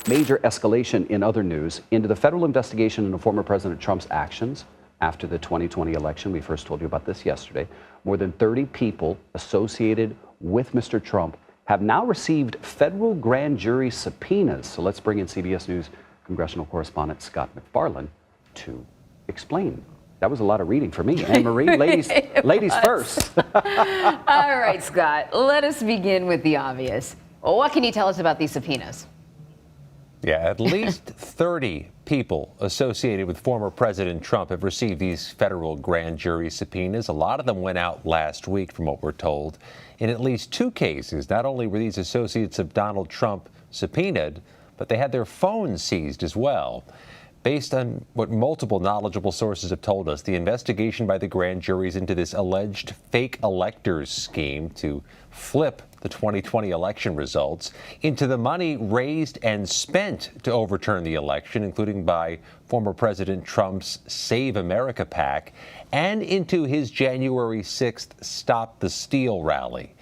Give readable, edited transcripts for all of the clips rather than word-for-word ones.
Major escalation in other news into the federal investigation into former President Trump's actions after the 2020 election. We first told you about this yesterday. More than 30 people associated with Mr. Trump have now received federal grand jury subpoenas. So let's bring in CBS News congressional correspondent Scott MacFarlane to explain. That was a lot of reading for me. Anne Marie, ladies first. All right, Scott, let us begin with the obvious. What can you tell us about these subpoenas? Yeah, at least 30 people associated with former President Trump have received these federal grand jury subpoenas. A lot of them went out last week, from what we're told. In at least 2 cases, not only were these associates of Donald Trump subpoenaed, but they had their phones seized as well. Based on what multiple knowledgeable sources have told us, the investigation by the grand juries into this alleged fake electors scheme to flip the 2020 election results into the money raised and spent to overturn the election, including by former President Trump's Save America PAC, and into his January 6th Stop the Steal rally.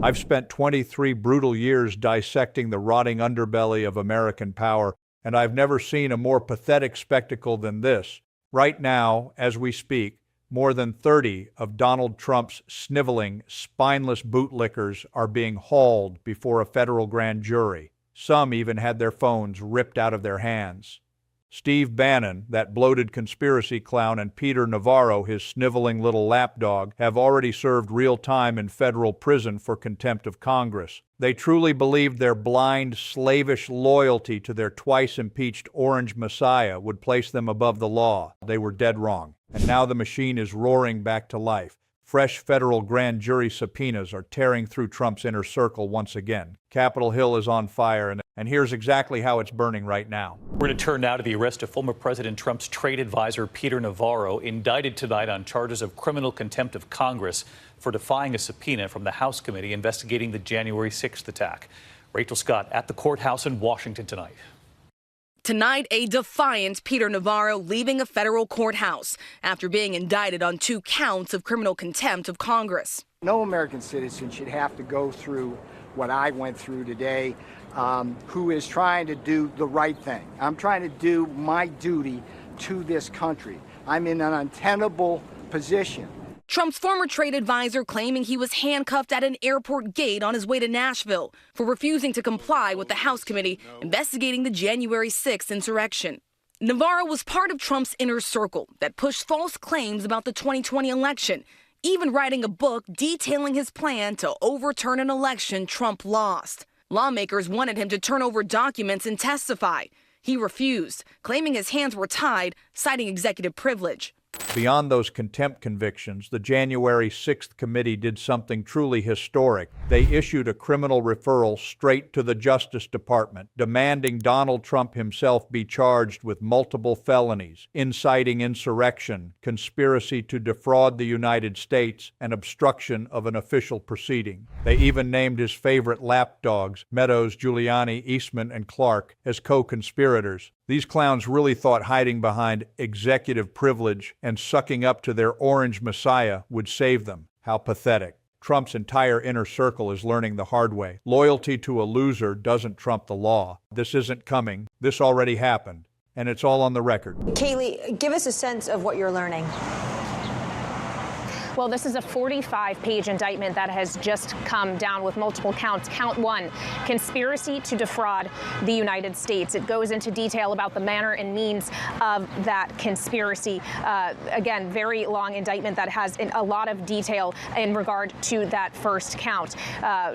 I've spent 23 brutal years dissecting the rotting underbelly of American power, and I've never seen a more pathetic spectacle than this. Right now, as we speak, more than 30 of Donald Trump's sniveling, spineless bootlickers are being hauled before a federal grand jury. Some even had their phones ripped out of their hands. Steve Bannon, that bloated conspiracy clown, and Peter Navarro, his sniveling little lapdog, have already served real time in federal prison for contempt of Congress. They truly believed their blind, slavish loyalty to their twice-impeached orange messiah would place them above the law. They were dead wrong. And now the machine is roaring back to life. Fresh federal grand jury subpoenas are tearing through Trump's inner circle once again. Capitol Hill is on fire, and here's exactly how it's burning right now. We're going to turn now to the arrest of former President Trump's trade advisor, Peter Navarro, indicted tonight on charges of criminal contempt of Congress for defying a subpoena from the House committee investigating the January 6th attack. Rachel Scott at the courthouse in Washington tonight. Tonight, a defiant Peter Navarro leaving a federal courthouse after being indicted on 2 counts of criminal contempt of Congress. No American citizen should have to go through what I went through today, who is trying to do the right thing. I'm trying to do my duty to this country. I'm in an untenable position. Trump's former trade advisor claiming he was handcuffed at an airport gate on his way to Nashville for refusing to comply with the House committee investigating the January 6th insurrection. Navarro was part of Trump's inner circle that pushed false claims about the 2020 election, even writing a book detailing his plan to overturn an election Trump lost. Lawmakers wanted him to turn over documents and testify. He refused, claiming his hands were tied, citing executive privilege. Beyond those contempt convictions, the January 6th committee did something truly historic. They issued a criminal referral straight to the Justice Department, demanding Donald Trump himself be charged with multiple felonies, inciting insurrection, conspiracy to defraud the United States, and obstruction of an official proceeding. They even named his favorite lapdogs, Meadows, Giuliani, Eastman, and Clark, as co-conspirators. These clowns really thought hiding behind executive privilege and sucking up to their orange messiah would save them. How pathetic. Trump's entire inner circle is learning the hard way. Loyalty to a loser doesn't trump the law. This isn't coming. This already happened. And it's all on the record. Kayleigh, give us a sense of what you're learning. Well, this is a 45-page indictment that has just come down with multiple counts. Count 1, conspiracy to defraud the United States. It goes into detail about the manner and means of that conspiracy. Again, very long indictment that has a lot of detail in regard to that first count.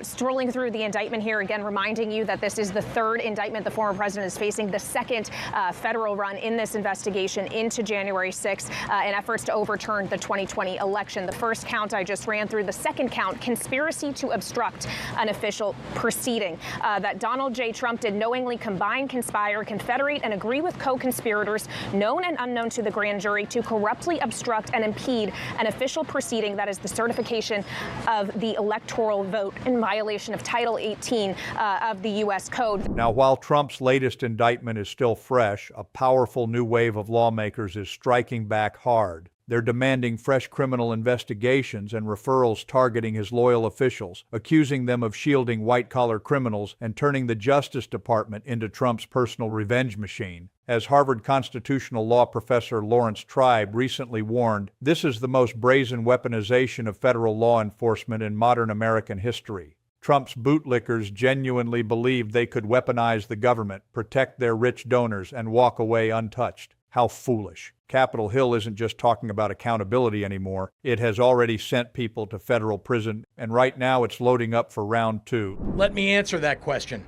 Strolling through the indictment here, again, reminding you that this is the 3rd indictment the former president is facing, the 2nd federal run in this investigation into January 6th in efforts to overturn the 2020 election. The first count I just ran through. The second count, conspiracy to obstruct an official proceeding. That Donald J. Trump did knowingly combine, conspire, confederate, and agree with co-conspirators, known and unknown to the grand jury, to corruptly obstruct and impede an official proceeding that is the certification of the electoral vote in violation of Title 18 of the U.S. Code. Now, while Trump's latest indictment is still fresh, a powerful new wave of lawmakers is striking back hard. They're demanding fresh criminal investigations and referrals targeting his loyal officials, accusing them of shielding white-collar criminals and turning the Justice Department into Trump's personal revenge machine. As Harvard constitutional law professor Lawrence Tribe recently warned, this is the most brazen weaponization of federal law enforcement in modern American history. Trump's bootlickers genuinely believed they could weaponize the government, protect their rich donors, and walk away untouched. How foolish. Capitol Hill isn't just talking about accountability anymore. It has already sent people to federal prison, and right now it's loading up for round 2. Let me answer that question.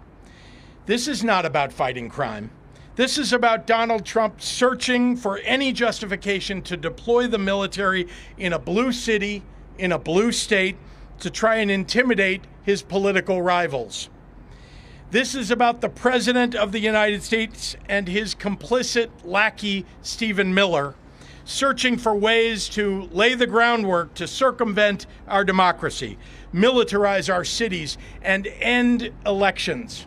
This is not about fighting crime. This is about Donald Trump searching for any justification to deploy the military in a blue city, in a blue state, to try and intimidate his political rivals. This is about the President of the United States and his complicit lackey, Stephen Miller, searching for ways to lay the groundwork to circumvent our democracy, militarize our cities, and end elections.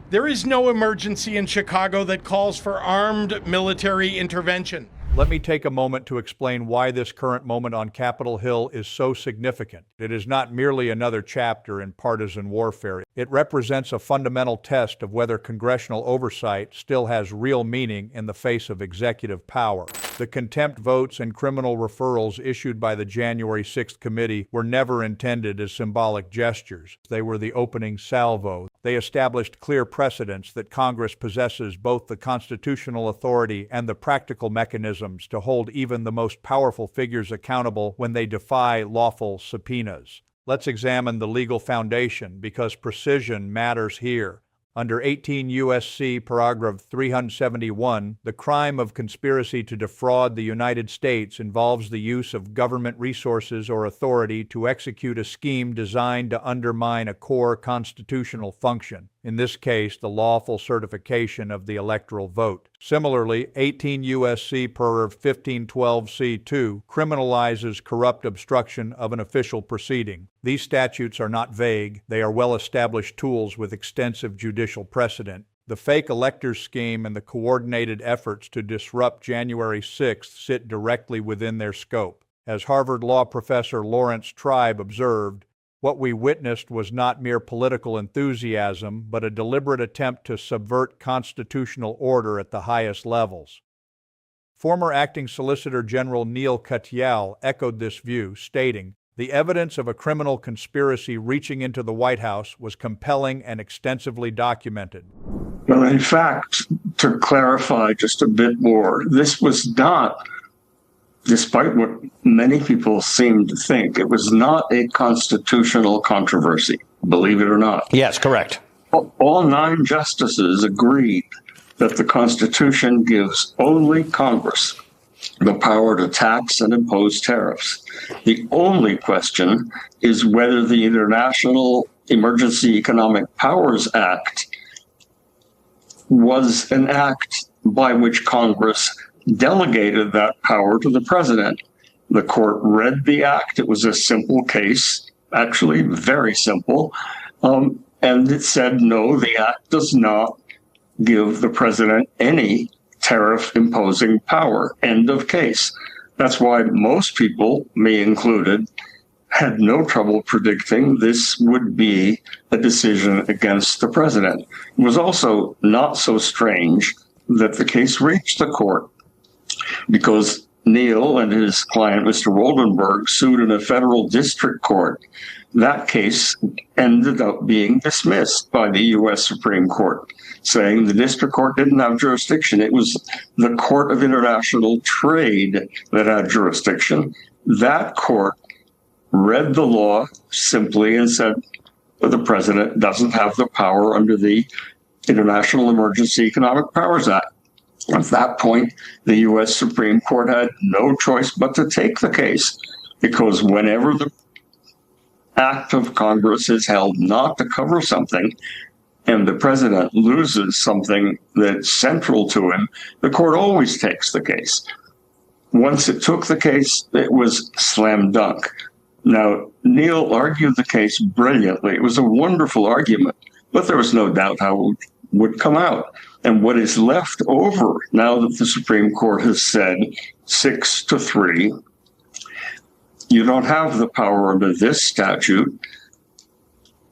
There is no emergency in Chicago that calls for armed military intervention. Let me take a moment to explain why this current moment on Capitol Hill is so significant. It is not merely another chapter in partisan warfare. It represents a fundamental test of whether congressional oversight still has real meaning in the face of executive power. The contempt votes and criminal referrals issued by the January 6th committee were never intended as symbolic gestures. They were the opening salvo. They established clear precedents that Congress possesses both the constitutional authority and the practical mechanisms to hold even the most powerful figures accountable when they defy lawful subpoenas. Let's examine the legal foundation because precision matters here. Under 18 U.S.C. paragraph 371, the crime of conspiracy to defraud the United States involves the use of government resources or authority to execute a scheme designed to undermine a core constitutional function, in this case, the lawful certification of the electoral vote. Similarly, 18 U.S.C. paragraph 1512c2 criminalizes corrupt obstruction of an official proceeding. These statutes are not vague. They are well-established tools with extensive judicial precedent. The fake electors scheme and the coordinated efforts to disrupt January 6th sit directly within their scope. As Harvard law professor Lawrence Tribe observed, what we witnessed was not mere political enthusiasm, but a deliberate attempt to subvert constitutional order at the highest levels. Former Acting Solicitor General Neil Katyal echoed this view, stating, "The evidence of a criminal conspiracy reaching into the White House was compelling and extensively documented." Well, in fact, to clarify just a bit more, this was not, despite what many people seem to think, it was not a constitutional controversy, believe it or not. Yes, correct. All 9 justices agreed that the Constitution gives only Congress the power to tax and impose tariffs. The only question is whether the International Emergency Economic Powers Act was an act by which Congress delegated that power to the president. The court read the act. It was a simple case, actually very simple. And it said, no, the act does not give the president any tariff-imposing power. End of case. That's why most people, me included, had no trouble predicting this would be a decision against the president. It was also not so strange that the case reached the court, because Neil and his client, Mr. Woldenberg, sued in a federal district court. That case ended up being dismissed by the U.S. Supreme Court, saying the district court didn't have jurisdiction. It was the Court of International Trade that had jurisdiction. That court read the law simply and said the president doesn't have the power under the International Emergency Economic Powers Act. At that point, the U.S. Supreme Court had no choice but to take the case, because whenever the act of Congress is held not to cover something, and the president loses something that's central to him, the court always takes the case. Once it took the case, it was slam dunk. Now, Neil argued the case brilliantly. It was a wonderful argument, but there was no doubt how it would would come out. And what is left over, now that the Supreme Court has said 6-3, you don't have the power under this statute,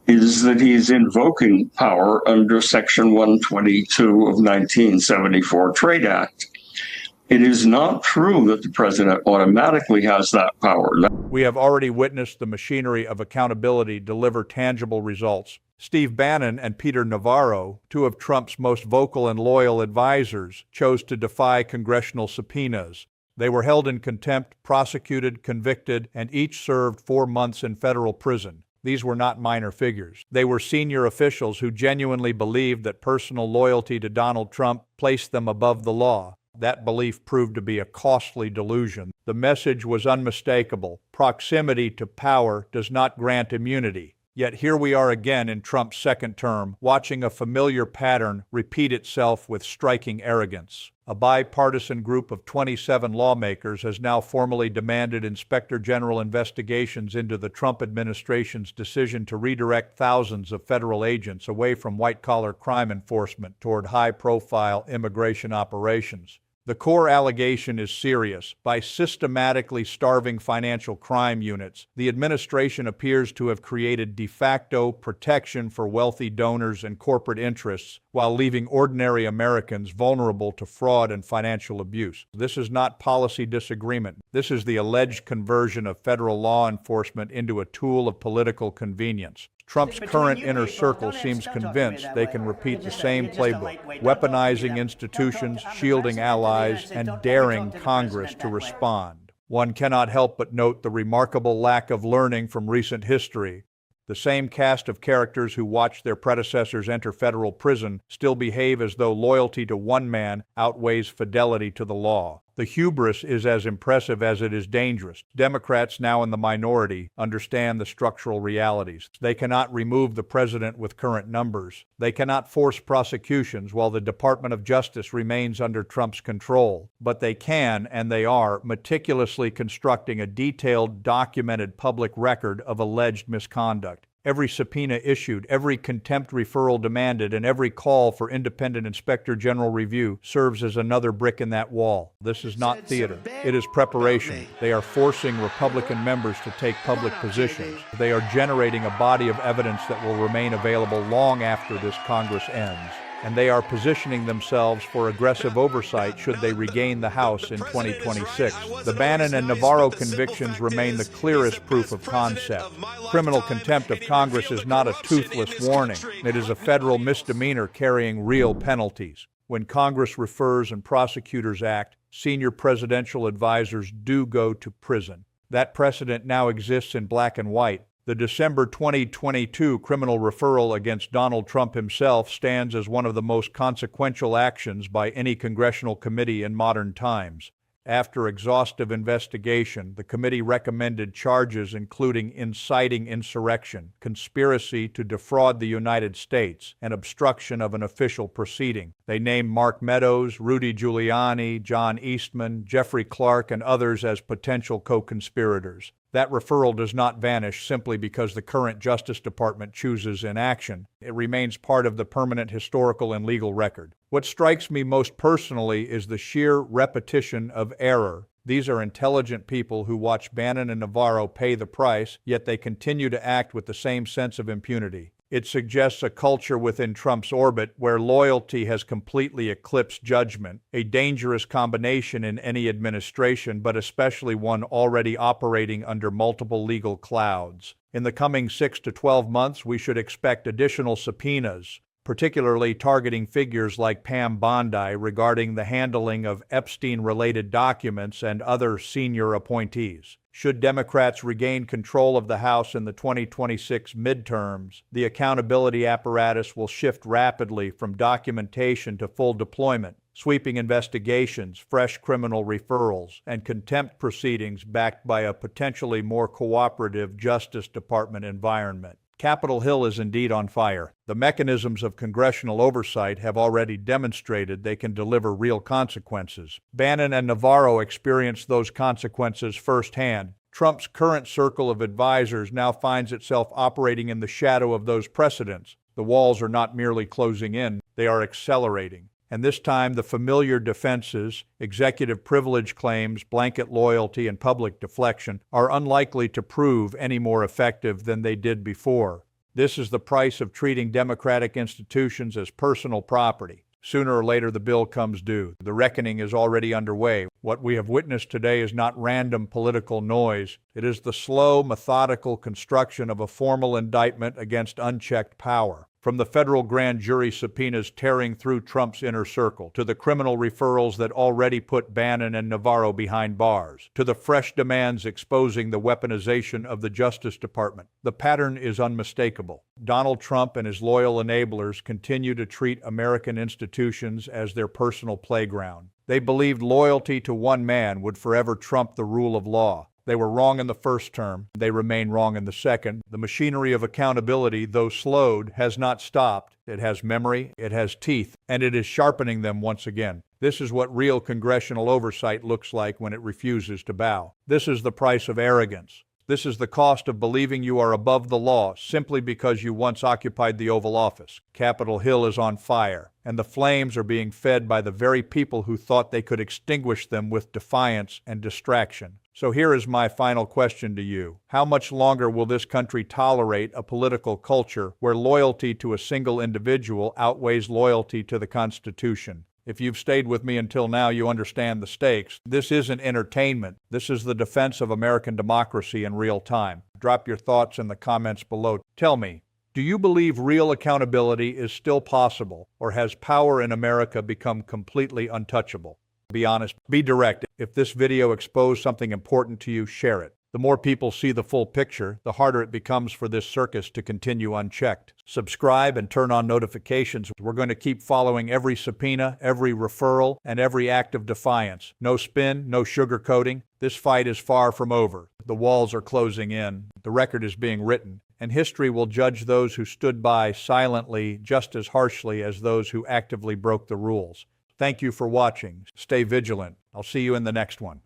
is that he's invoking power under Section 122 of 1974 Trade Act. It is not true that the president automatically has that power. We have already witnessed the machinery of accountability deliver tangible results. Steve Bannon and Peter Navarro, two of Trump's most vocal and loyal advisors, chose to defy congressional subpoenas. They were held in contempt, prosecuted, convicted, and each served 4 months in federal prison. These were not minor figures. They were senior officials who genuinely believed that personal loyalty to Donald Trump placed them above the law. That belief proved to be a costly delusion. The message was unmistakable. Proximity to power does not grant immunity. Yet here we are again in Trump's second term, watching a familiar pattern repeat itself with striking arrogance. A bipartisan group of 27 lawmakers has now formally demanded Inspector General investigations into the Trump administration's decision to redirect thousands of federal agents away from white-collar crime enforcement toward high-profile immigration operations. The core allegation is serious. By systematically starving financial crime units, the administration appears to have created de facto protection for wealthy donors and corporate interests while leaving ordinary Americans vulnerable to fraud and financial abuse. This is not policy disagreement. This is the alleged conversion of federal law enforcement into a tool of political convenience. Trump's current inner circle seems convinced they can repeat the same playbook, weaponizing institutions, shielding allies, and daring Congress to respond. One cannot help but note the remarkable lack of learning from recent history. The same cast of characters who watched their predecessors enter federal prison still behave as though loyalty to one man outweighs fidelity to the law. The hubris is as impressive as it is dangerous. Democrats, now in the minority, understand the structural realities. They cannot remove the president with current numbers. They cannot force prosecutions while the Department of Justice remains under Trump's control. But they can, and they are, meticulously constructing a detailed, documented public record of alleged misconduct. Every subpoena issued, every contempt referral demanded, and every call for independent Inspector General review serves as another brick in that wall. This is not theater. It is preparation. They are forcing Republican members to take public positions. They are generating a body of evidence that will remain available long after this Congress ends. And they are positioning themselves for aggressive oversight should they regain the House in 2026. The Bannon and Navarro convictions remain the clearest proof of concept. Criminal contempt of Congress is not a toothless warning. It is a federal misdemeanor carrying real penalties. When Congress refers and prosecutors act, senior presidential advisors do go to prison. That precedent now exists in black and white. The December 2022 criminal referral against Donald Trump himself stands as one of the most consequential actions by any congressional committee in modern times. After exhaustive investigation, the committee recommended charges including inciting insurrection, conspiracy to defraud the United States, and obstruction of an official proceeding. They named Mark Meadows, Rudy Giuliani, John Eastman, Jeffrey Clark, and others as potential co-conspirators. That referral does not vanish simply because the current Justice Department chooses inaction. It remains part of the permanent historical and legal record. What strikes me most personally is the sheer repetition of error. These are intelligent people who watch Bannon and Navarro pay the price, yet they continue to act with the same sense of impunity. It suggests a culture within Trump's orbit where loyalty has completely eclipsed judgment, a dangerous combination in any administration, but especially one already operating under multiple legal clouds. In the coming 6 to 12 months, we should expect additional subpoenas, particularly targeting figures like Pam Bondi regarding the handling of Epstein-related documents and other senior appointees. Should Democrats regain control of the House in the 2026 midterms, the accountability apparatus will shift rapidly from documentation to full deployment, sweeping investigations, fresh criminal referrals, and contempt proceedings backed by a potentially more cooperative Justice Department environment. Capitol Hill is indeed on fire. The mechanisms of congressional oversight have already demonstrated they can deliver real consequences. Bannon and Navarro experienced those consequences firsthand. Trump's current circle of advisors now finds itself operating in the shadow of those precedents. The walls are not merely closing in, they are accelerating. And this time, the familiar defenses, executive privilege claims, blanket loyalty, and public deflection are unlikely to prove any more effective than they did before. This is the price of treating democratic institutions as personal property. Sooner or later, the bill comes due. The reckoning is already underway. What we have witnessed today is not random political noise. It is the slow, methodical construction of a formal indictment against unchecked power. From the federal grand jury subpoenas tearing through Trump's inner circle, to the criminal referrals that already put Bannon and Navarro behind bars, to the fresh demands exposing the weaponization of the Justice Department, the pattern is unmistakable. Donald Trump and his loyal enablers continue to treat American institutions as their personal playground. They believed loyalty to one man would forever trump the rule of law. They were wrong in the first term. They remain wrong in the second. The machinery of accountability, though slowed, has not stopped. It has memory, it has teeth, and it is sharpening them once again. This is what real congressional oversight looks like when it refuses to bow. This is the price of arrogance. This is the cost of believing you are above the law simply because you once occupied the Oval Office. Capitol Hill is on fire, and the flames are being fed by the very people who thought they could extinguish them with defiance and distraction. So here is my final question to you. How much longer will this country tolerate a political culture where loyalty to a single individual outweighs loyalty to the Constitution? If you've stayed with me until now, you understand the stakes. This isn't entertainment. This is the defense of American democracy in real time. Drop your thoughts in the comments below. Tell me, do you believe real accountability is still possible, or has power in America become completely untouchable? Be honest, be direct. If this video exposed something important to you, share it. The more people see the full picture, the harder it becomes for this circus to continue unchecked. Subscribe and turn on notifications. We're going to keep following every subpoena, every referral, and every act of defiance. No spin, no sugarcoating. This fight is far from over. The walls are closing in. The record is being written. And history will judge those who stood by silently just as harshly as those who actively broke the rules. Thank you for watching. Stay vigilant. I'll see you in the next one.